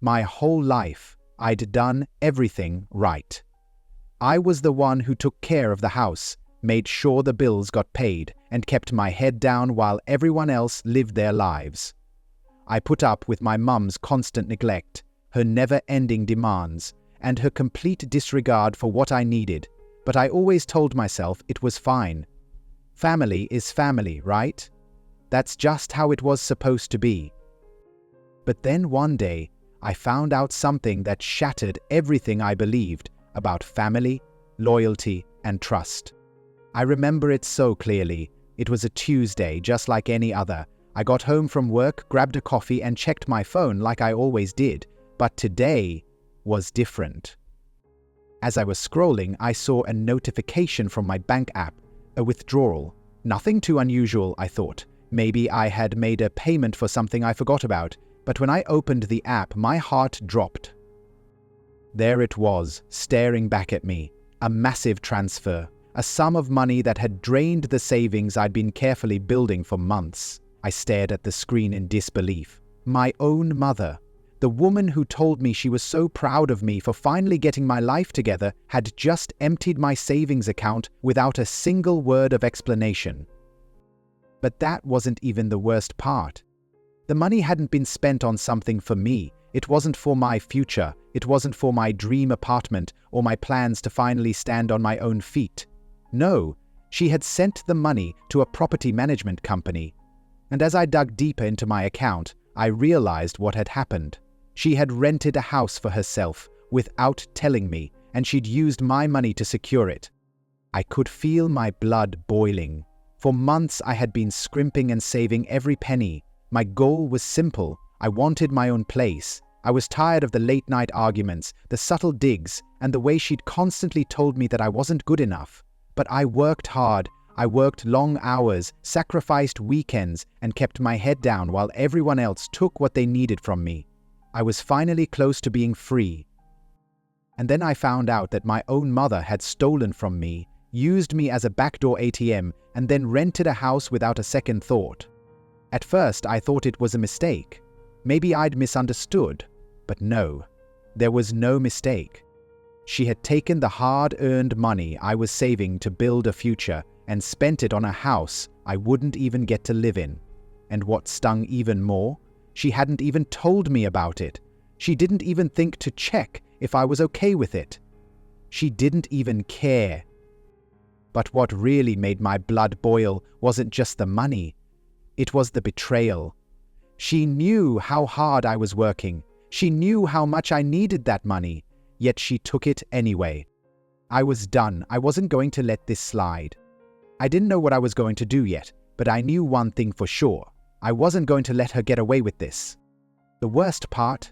My whole life, I'd done everything right. I was the one who took care of the house, made sure the bills got paid, and kept my head down while everyone else lived their lives. I put up with my mum's constant neglect, her never-ending demands, and her complete disregard for what I needed, but I always told myself it was fine. Family is family, right? That's just how it was supposed to be. But then one day, I found out something that shattered everything I believed about family, loyalty, and trust. I remember it so clearly. It was a Tuesday, just like any other. I got home from work, grabbed a coffee, and checked my phone like I always did. But today was different. As I was scrolling, I saw a notification from my bank app, a withdrawal. Nothing too unusual, I thought. Maybe I had made a payment for something I forgot about. But when I opened the app, my heart dropped. There it was, staring back at me. A massive transfer. A sum of money that had drained the savings I'd been carefully building for months. I stared at the screen in disbelief. My own mother, the woman who told me she was so proud of me for finally getting my life together, had just emptied my savings account without a single word of explanation. But that wasn't even the worst part. The money hadn't been spent on something for me. It wasn't for my future. It wasn't for my dream apartment or my plans to finally stand on my own feet. No, she had sent the money to a property management company. And as I dug deeper into my account, I realized what had happened. She had rented a house for herself without telling me, and she'd used my money to secure it. I could feel my blood boiling. For months I had been scrimping and saving every penny. My goal was simple. I wanted my own place. I was tired of the late-night arguments, the subtle digs, and the way she'd constantly told me that I wasn't good enough. But I worked hard. I worked long hours, sacrificed weekends, and kept my head down while everyone else took what they needed from me. I was finally close to being free. And then I found out that my own mother had stolen from me, used me as a backdoor ATM, and then rented a house without a second thought. At first, I thought it was a mistake. Maybe I'd misunderstood. But no, there was no mistake. She had taken the hard-earned money I was saving to build a future and spent it on a house I wouldn't even get to live in. And what stung even more, she hadn't even told me about it. She didn't even think to check if I was okay with it. She didn't even care. But what really made my blood boil wasn't just the money. It was the betrayal. She knew how hard I was working. She knew how much I needed that money, yet she took it anyway. I was done. I wasn't going to let this slide. I didn't know what I was going to do yet, but I knew one thing for sure. I wasn't going to let her get away with this. The worst part?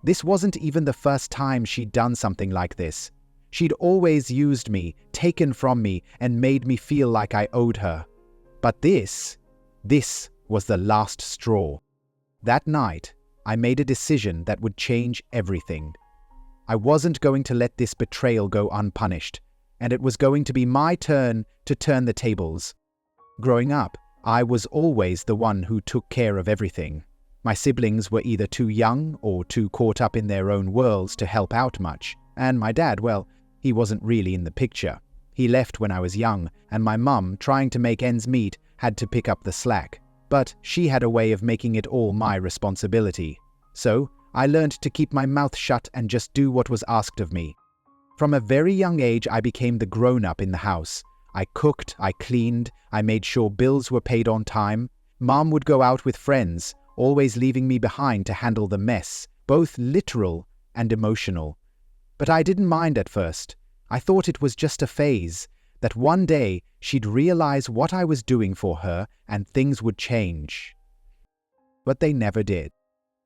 This wasn't even the first time she'd done something like this. She'd always used me, taken from me, and made me feel like I owed her. But this was the last straw. That night, I made a decision that would change everything. I wasn't going to let this betrayal go unpunished, and it was going to be my turn to turn the tables. Growing up, I was always the one who took care of everything. My siblings were either too young or too caught up in their own worlds to help out much, and my dad, well, he wasn't really in the picture. He left when I was young, and my mum, trying to make ends meet, had to pick up the slack. But she had a way of making it all my responsibility. So I learned to keep my mouth shut and just do what was asked of me. From a very young age, I became the grown-up in the house. I cooked, I cleaned, I made sure bills were paid on time. Mom would go out with friends, always leaving me behind to handle the mess, both literal and emotional. But I didn't mind at first. I thought it was just a phase, that one day she'd realize what I was doing for her and things would change. But they never did.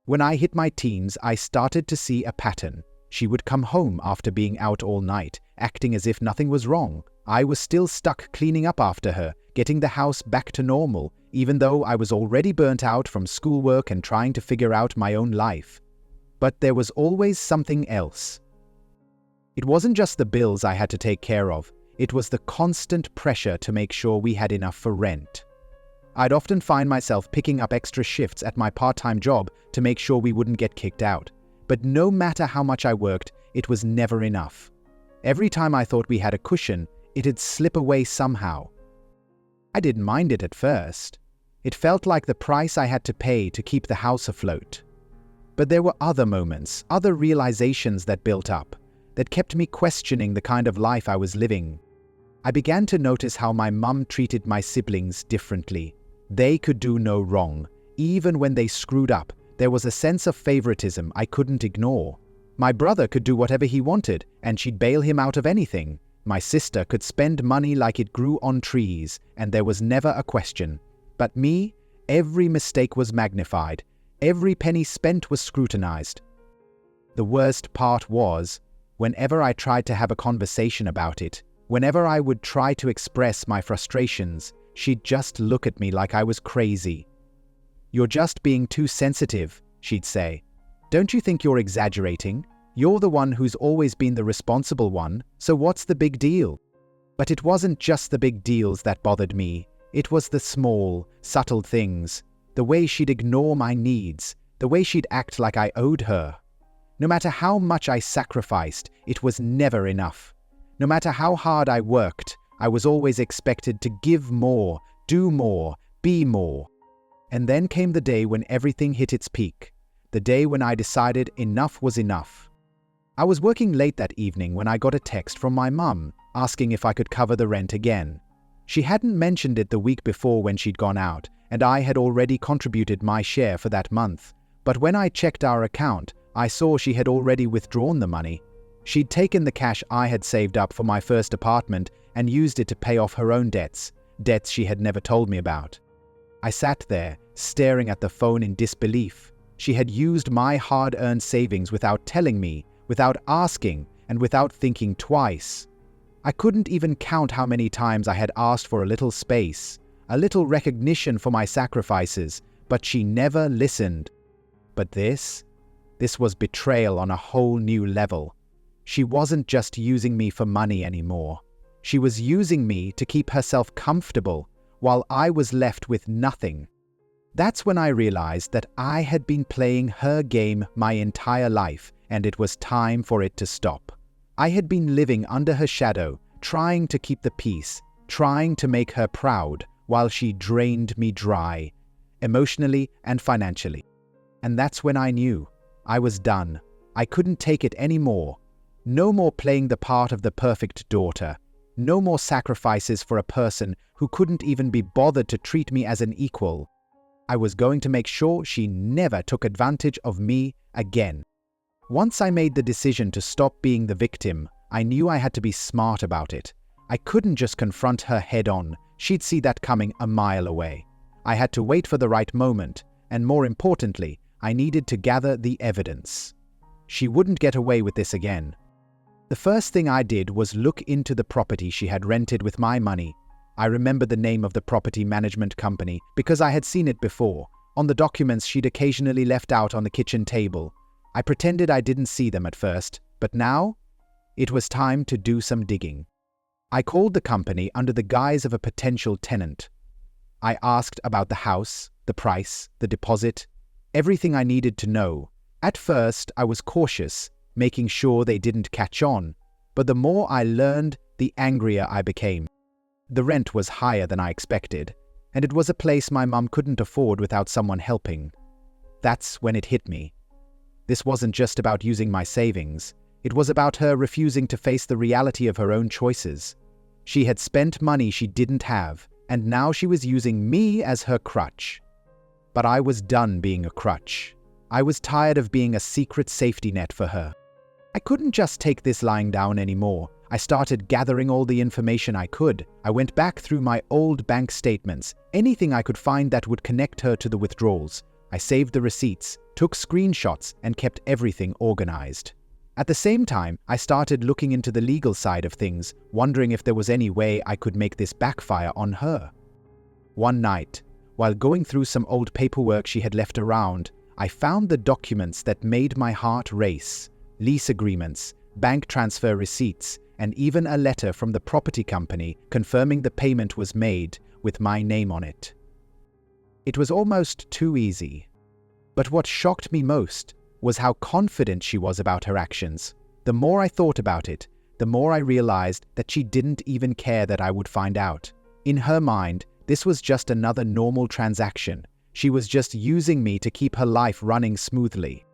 When I hit my teens, I started to see a pattern. She would come home after being out all night, acting as if nothing was wrong. I was still stuck cleaning up after her, getting the house back to normal, even though I was already burnt out from schoolwork and trying to figure out my own life. But there was always something else. It wasn't just the bills I had to take care of. It was the constant pressure to make sure we had enough for rent. I'd often find myself picking up extra shifts at my part-time job to make sure we wouldn't get kicked out. But no matter how much I worked, it was never enough. Every time I thought we had a cushion, it'd slip away somehow. I didn't mind it at first. It felt like the price I had to pay to keep the house afloat. But there were other moments, other realizations that built up, that kept me questioning the kind of life I was living. I began to notice how my mum treated my siblings differently. They could do no wrong. Even when they screwed up, there was a sense of favoritism I couldn't ignore. My brother could do whatever he wanted, and she'd bail him out of anything. My sister could spend money like it grew on trees, and there was never a question. But me, every mistake was magnified. Every penny spent was scrutinized. The worst part was, whenever I tried to have a conversation about it, whenever I would try to express my frustrations, she'd just look at me like I was crazy. "You're just being too sensitive," she'd say. "Don't you think you're exaggerating? You're the one who's always been the responsible one, so what's the big deal?" But it wasn't just the big deals that bothered me. It was the small, subtle things. The way she'd ignore my needs. The way she'd act like I owed her. No matter how much I sacrificed, it was never enough. No matter how hard I worked, I was always expected to give more, do more, be more. And then came the day when everything hit its peak. The day when I decided enough was enough. I was working late that evening when I got a text from my mum asking if I could cover the rent again. She hadn't mentioned it the week before when she'd gone out, and I had already contributed my share for that month. But when I checked our account, I saw she had already withdrawn the money. She'd taken the cash I had saved up for my first apartment and used it to pay off her own debts she had never told me about. I sat there, staring at the phone in disbelief. She had used my hard-earned savings without telling me, without asking, and without thinking twice. I couldn't even count how many times I had asked for a little space, a little recognition for my sacrifices, but she never listened. But this was betrayal on a whole new level. She wasn't just using me for money anymore. She was using me to keep herself comfortable, while I was left with nothing. That's when I realized that I had been playing her game my entire life, and it was time for it to stop. I had been living under her shadow, trying to keep the peace, trying to make her proud, while she drained me dry, emotionally and financially. And that's when I knew I was done. I couldn't take it anymore. No more playing the part of the perfect daughter. No more sacrifices for a person who couldn't even be bothered to treat me as an equal. I was going to make sure she never took advantage of me again. Once I made the decision to stop being the victim, I knew I had to be smart about it. I couldn't just confront her head-on. She'd see that coming a mile away. I had to wait for the right moment, and more importantly, I needed to gather the evidence. She wouldn't get away with this again. The first thing I did was look into the property she had rented with my money. I remembered the name of the property management company because I had seen it before, on the documents she'd occasionally left out on the kitchen table. I pretended I didn't see them at first, but now it was time to do some digging. I called the company under the guise of a potential tenant. I asked about the house, the price, the deposit, everything I needed to know. At first, I was cautious, making sure they didn't catch on, but the more I learned, the angrier I became. The rent was higher than I expected, and it was a place my mum couldn't afford without someone helping. That's when it hit me. This wasn't just about using my savings. It was about her refusing to face the reality of her own choices. She had spent money she didn't have, and now she was using me as her crutch. But I was done being a crutch. I was tired of being a secret safety net for her. I couldn't just take this lying down anymore. I started gathering all the information I could. I went back through my old bank statements, anything I could find that would connect her to the withdrawals. I saved the receipts, took screenshots, and kept everything organized. At the same time, I started looking into the legal side of things, wondering if there was any way I could make this backfire on her. One night, while going through some old paperwork she had left around, I found the documents that made my heart race: lease agreements, bank transfer receipts, and even a letter from the property company confirming the payment was made with my name on it. It was almost too easy. But what shocked me most was how confident she was about her actions. The more I thought about it, the more I realized that she didn't even care that I would find out. In her mind, this was just another normal transaction. She was just using me to keep her life running smoothly.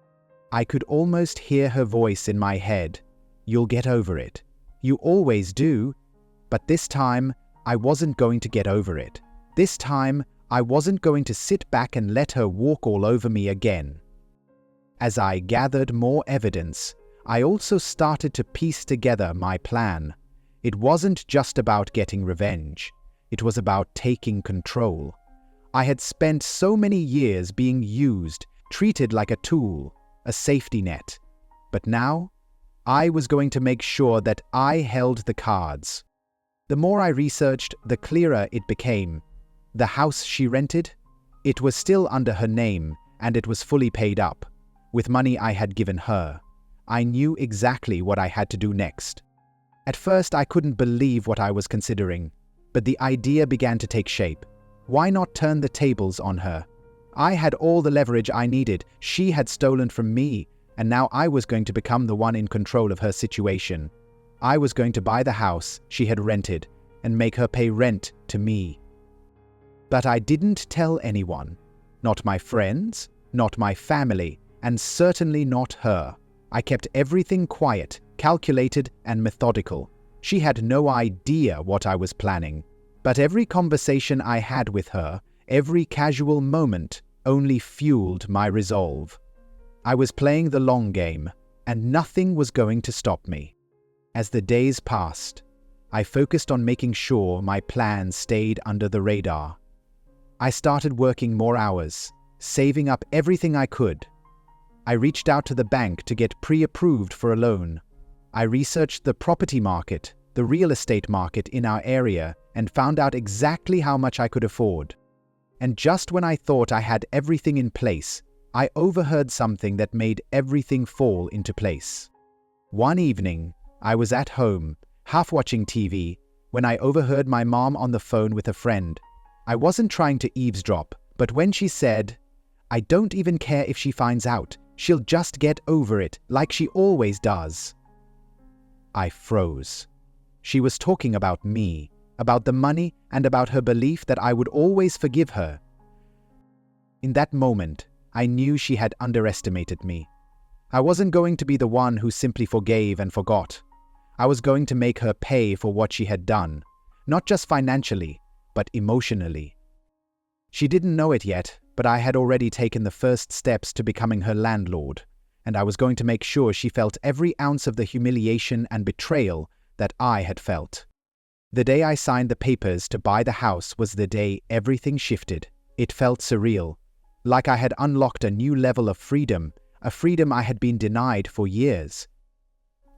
I could almost hear her voice in my head. "You'll get over it. You always do." But this time, I wasn't going to get over it. This time, I wasn't going to sit back and let her walk all over me again. As I gathered more evidence, I also started to piece together my plan. It wasn't just about getting revenge. It was about taking control. I had spent so many years being used, treated like a tool, a safety net. But now, I was going to make sure that I held the cards. The more I researched, the clearer it became. The house she rented? It was still under her name, and it was fully paid up, with money I had given her. I knew exactly what I had to do next. At first, I couldn't believe what I was considering, but the idea began to take shape. Why not turn the tables on her? I had all the leverage I needed. She had stolen from me, and now I was going to become the one in control of her situation. I was going to buy the house she had rented and make her pay rent to me. But I didn't tell anyone. Not my friends, not my family, and certainly not her. I kept everything quiet, calculated, and methodical. She had no idea what I was planning. But every conversation I had with her, every casual moment, only fueled my resolve. I was playing the long game, and nothing was going to stop me. As the days passed, I focused on making sure my plan stayed under the radar. I started working more hours, saving up everything I could. I reached out to the bank to get pre-approved for a loan. I researched the property market, the real estate market in our area, and found out exactly how much I could afford. And just when I thought I had everything in place, I overheard something that made everything fall into place. One evening, I was at home, half watching TV, when I overheard my mom on the phone with a friend. I wasn't trying to eavesdrop, but when she said, "I don't even care if she finds out, she'll just get over it like she always does," I froze. She was talking about me, about the money, and about her belief that I would always forgive her. In that moment, I knew she had underestimated me. I wasn't going to be the one who simply forgave and forgot. I was going to make her pay for what she had done, not just financially, but emotionally. She didn't know it yet, but I had already taken the first steps to becoming her landlord, and I was going to make sure she felt every ounce of the humiliation and betrayal that I had felt. The day I signed the papers to buy the house was the day everything shifted. It felt surreal, like I had unlocked a new level of freedom, a freedom I had been denied for years.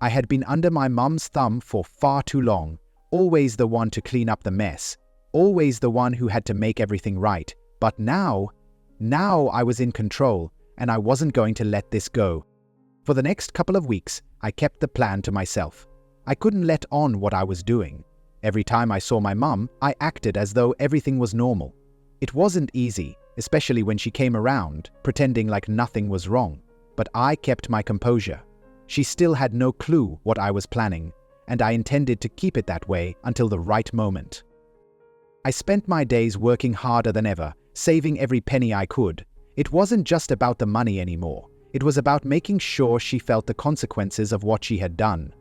I had been under my mum's thumb for far too long, always the one to clean up the mess, always the one who had to make everything right. But now I was in control, and I wasn't going to let this go. For the next couple of weeks, I kept the plan to myself. I couldn't let on what I was doing. Every time I saw my mum, I acted as though everything was normal. It wasn't easy, especially when she came around, pretending like nothing was wrong. But I kept my composure. She still had no clue what I was planning, and I intended to keep it that way until the right moment. I spent my days working harder than ever, saving every penny I could. It wasn't just about the money anymore. It was about making sure she felt the consequences of what she had done.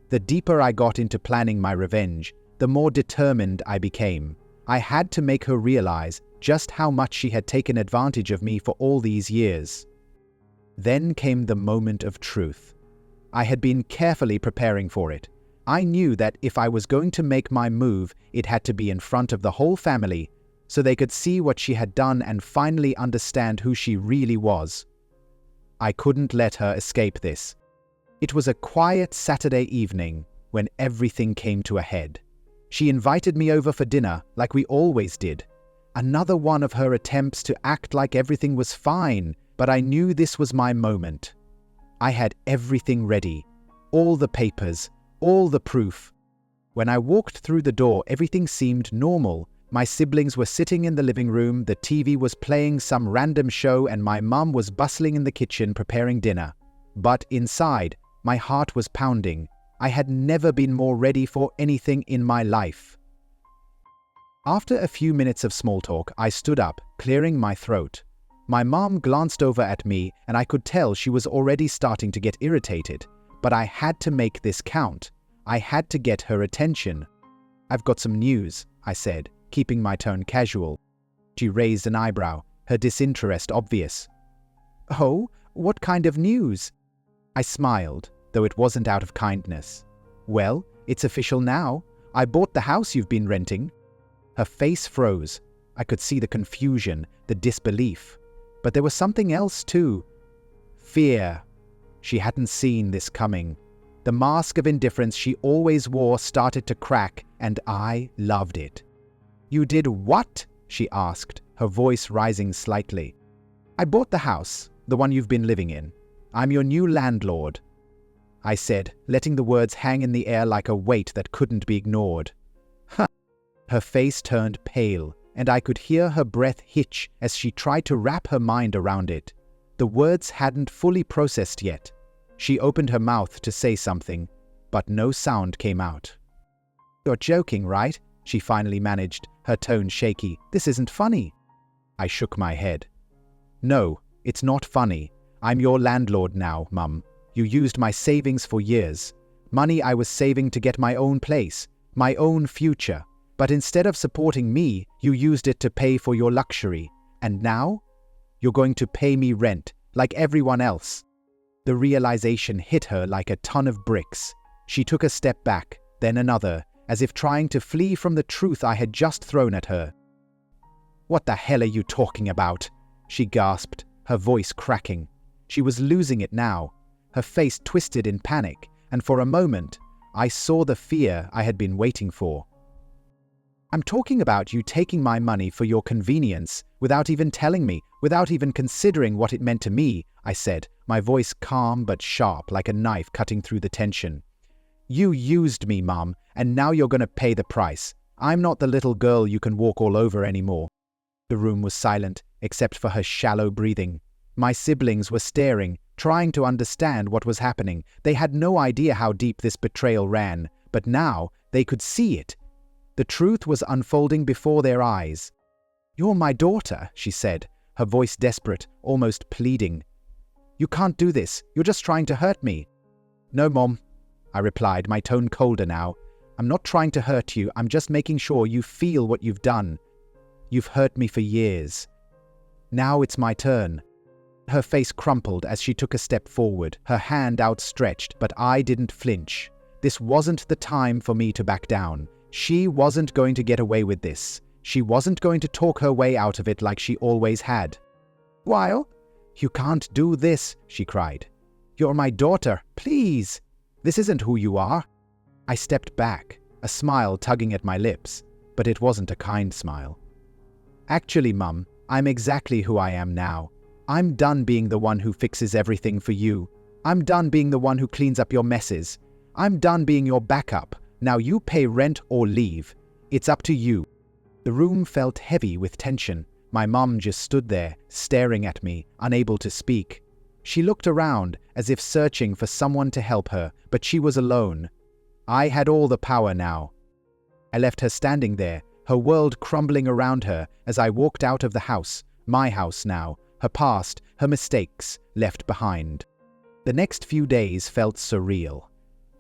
The deeper I got into planning my revenge, the more determined I became. I had to make her realize just how much she had taken advantage of me for all these years. Then came the moment of truth. I had been carefully preparing for it. I knew that if I was going to make my move, it had to be in front of the whole family, so they could see what she had done and finally understand who she really was. I couldn't let her escape this. It was a quiet Saturday evening when everything came to a head. She invited me over for dinner like we always did. Another one of her attempts to act like everything was fine, but I knew this was my moment. I had everything ready, all the papers, all the proof. When I walked through the door, everything seemed normal. My siblings were sitting in the living room, the TV was playing some random show, and my mum was bustling in the kitchen preparing dinner. But inside, my heart was pounding. I had never been more ready for anything in my life. After a few minutes of small talk, I stood up, clearing my throat. My mom glanced over at me, and I could tell she was already starting to get irritated. But I had to make this count. I had to get her attention. "I've got some news," I said, keeping my tone casual. She raised an eyebrow, her disinterest obvious. "Oh, what kind of news?" I smiled, though it wasn't out of kindness. "Well, it's official now. I bought the house you've been renting." Her face froze. I could see the confusion, the disbelief. But there was something else too. Fear. She hadn't seen this coming. The mask of indifference she always wore started to crack, and I loved it. "You did what?" she asked, her voice rising slightly. "I bought the house, the one you've been living in. I'm your new landlord," I said, letting the words hang in the air like a weight that couldn't be ignored. "Huh." Her face turned pale, and I could hear her breath hitch as she tried to wrap her mind around it. The words hadn't fully processed yet. She opened her mouth to say something, but no sound came out. "You're joking, right?" she finally managed, her tone shaky. "This isn't funny." I shook my head. "No, it's not funny. I'm your landlord now, Mum. You used my savings for years. Money I was saving to get my own place, my own future. But instead of supporting me, you used it to pay for your luxury. And now? You're going to pay me rent, like everyone else." The realization hit her like a ton of bricks. She took a step back, then another, as if trying to flee from the truth I had just thrown at her. "What the hell are you talking about?" she gasped, her voice cracking. She was losing it now. Her face twisted in panic, and for a moment, I saw the fear I had been waiting for. "I'm talking about you taking my money for your convenience, without even telling me, without even considering what it meant to me," I said, my voice calm but sharp like a knife cutting through the tension. "You used me, Mom, and now you're going to pay the price. I'm not the little girl you can walk all over anymore." The room was silent, except for her shallow breathing. My siblings were staring, trying to understand what was happening. They had no idea how deep this betrayal ran, but now they could see it. The truth was unfolding before their eyes. "You're my daughter," she said, her voice desperate, almost pleading. "You can't do this. You're just trying to hurt me." "No, Mom," I replied, my tone colder now. "I'm not trying to hurt you. I'm just making sure you feel what you've done. You've hurt me for years. Now it's my turn." Her face crumpled as she took a step forward, her hand outstretched, but I didn't flinch. This wasn't the time for me to back down. She wasn't going to get away with this. She wasn't going to talk her way out of it like she always had. "While? You can't do this," she cried. "You're my daughter, please. This isn't who you are." I stepped back, a smile tugging at my lips, but it wasn't a kind smile. "Actually, Mum, I'm exactly who I am now. I'm done being the one who fixes everything for you. I'm done being the one who cleans up your messes. I'm done being your backup. Now you pay rent or leave. It's up to you." The room felt heavy with tension. My mum just stood there, staring at me, unable to speak. She looked around, as if searching for someone to help her, but she was alone. I had all the power now. I left her standing there, her world crumbling around her as I walked out of the house, my house now, her past, her mistakes, left behind. The next few days felt surreal.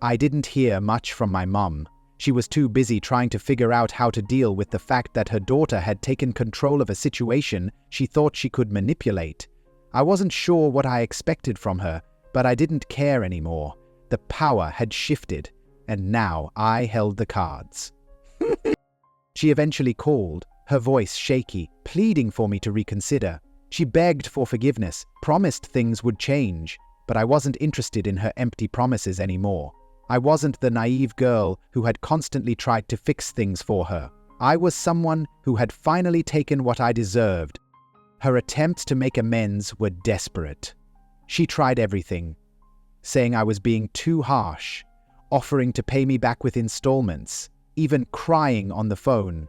I didn't hear much from my mum. She was too busy trying to figure out how to deal with the fact that her daughter had taken control of a situation she thought she could manipulate. I wasn't sure what I expected from her, but I didn't care anymore. The power had shifted, and now I held the cards. She eventually called, her voice shaky, pleading for me to reconsider. She begged for forgiveness, promised things would change, but I wasn't interested in her empty promises anymore. I wasn't the naive girl who had constantly tried to fix things for her. I was someone who had finally taken what I deserved. Her attempts to make amends were desperate. She tried everything, saying I was being too harsh, offering to pay me back with installments, even crying on the phone.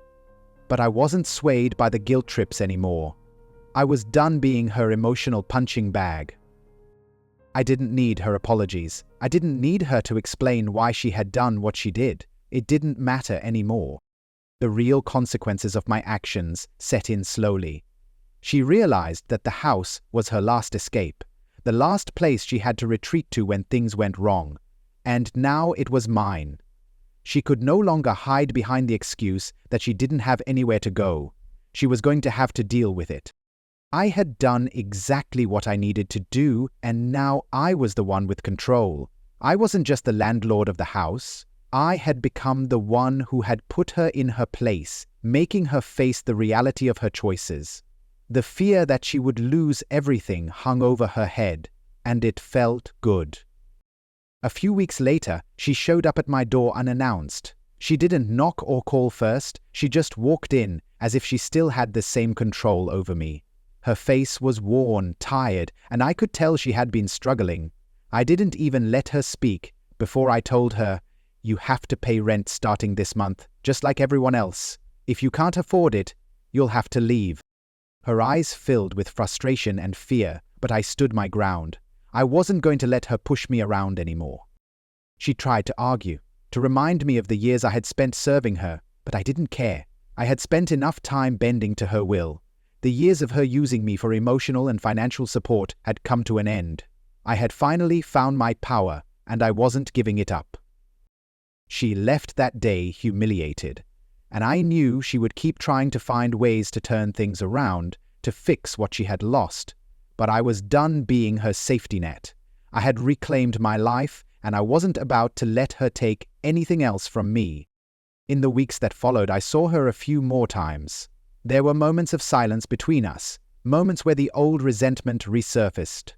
But I wasn't swayed by the guilt trips anymore. I was done being her emotional punching bag. I didn't need her apologies. I didn't need her to explain why she had done what she did. It didn't matter anymore. The real consequences of my actions set in slowly. She realized that the house was her last escape, the last place she had to retreat to when things went wrong. And now it was mine. She could no longer hide behind the excuse that she didn't have anywhere to go. She was going to have to deal with it. I had done exactly what I needed to do, and now I was the one with control. I wasn't just the landlord of the house. I had become the one who had put her in her place, making her face the reality of her choices. The fear that she would lose everything hung over her head, and it felt good. A few weeks later, she showed up at my door unannounced. She didn't knock or call first, she just walked in, as if she still had the same control over me. Her face was worn, tired, and I could tell she had been struggling. I didn't even let her speak before I told her, "You have to pay rent starting this month, just like everyone else. If you can't afford it, you'll have to leave." Her eyes filled with frustration and fear, but I stood my ground. I wasn't going to let her push me around anymore. She tried to argue, to remind me of the years I had spent serving her, but I didn't care. I had spent enough time bending to her will. The years of her using me for emotional and financial support had come to an end. I had finally found my power, and I wasn't giving it up. She left that day humiliated, and I knew she would keep trying to find ways to turn things around, to fix what she had lost. But I was done being her safety net. I had reclaimed my life, and I wasn't about to let her take anything else from me. In the weeks that followed, I saw her a few more times. There were moments of silence between us, moments where the old resentment resurfaced.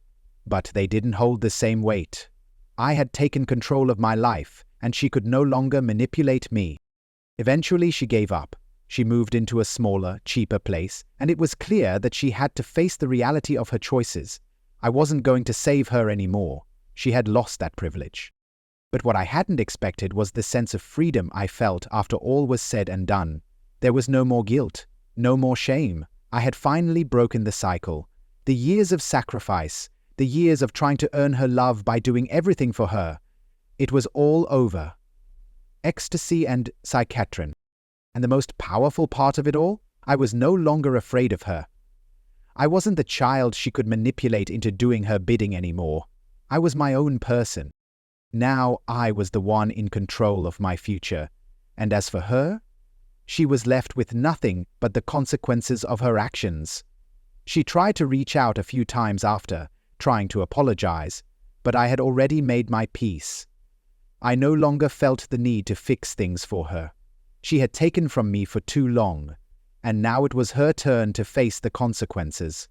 But they didn't hold the same weight. I had taken control of my life, and she could no longer manipulate me. Eventually, she gave up. She moved into a smaller, cheaper place, and it was clear that she had to face the reality of her choices. I wasn't going to save her anymore. She had lost that privilege. But what I hadn't expected was the sense of freedom I felt after all was said and done. There was no more guilt, no more shame. I had finally broken the cycle. The years of sacrifice, the years of trying to earn her love by doing everything for her, it was all over. Ecstasy and psychiatrin. And the most powerful part of it all, I was no longer afraid of her. I wasn't the child she could manipulate into doing her bidding anymore. I was my own person. Now I was the one in control of my future. And as for her, she was left with nothing but the consequences of her actions. She tried to reach out a few times after, trying to apologize, but I had already made my peace. I no longer felt the need to fix things for her. She had taken from me for too long, and now it was her turn to face the consequences.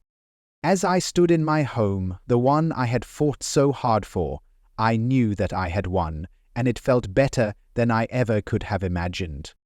As I stood in my home, the one I had fought so hard for, I knew that I had won, and it felt better than I ever could have imagined.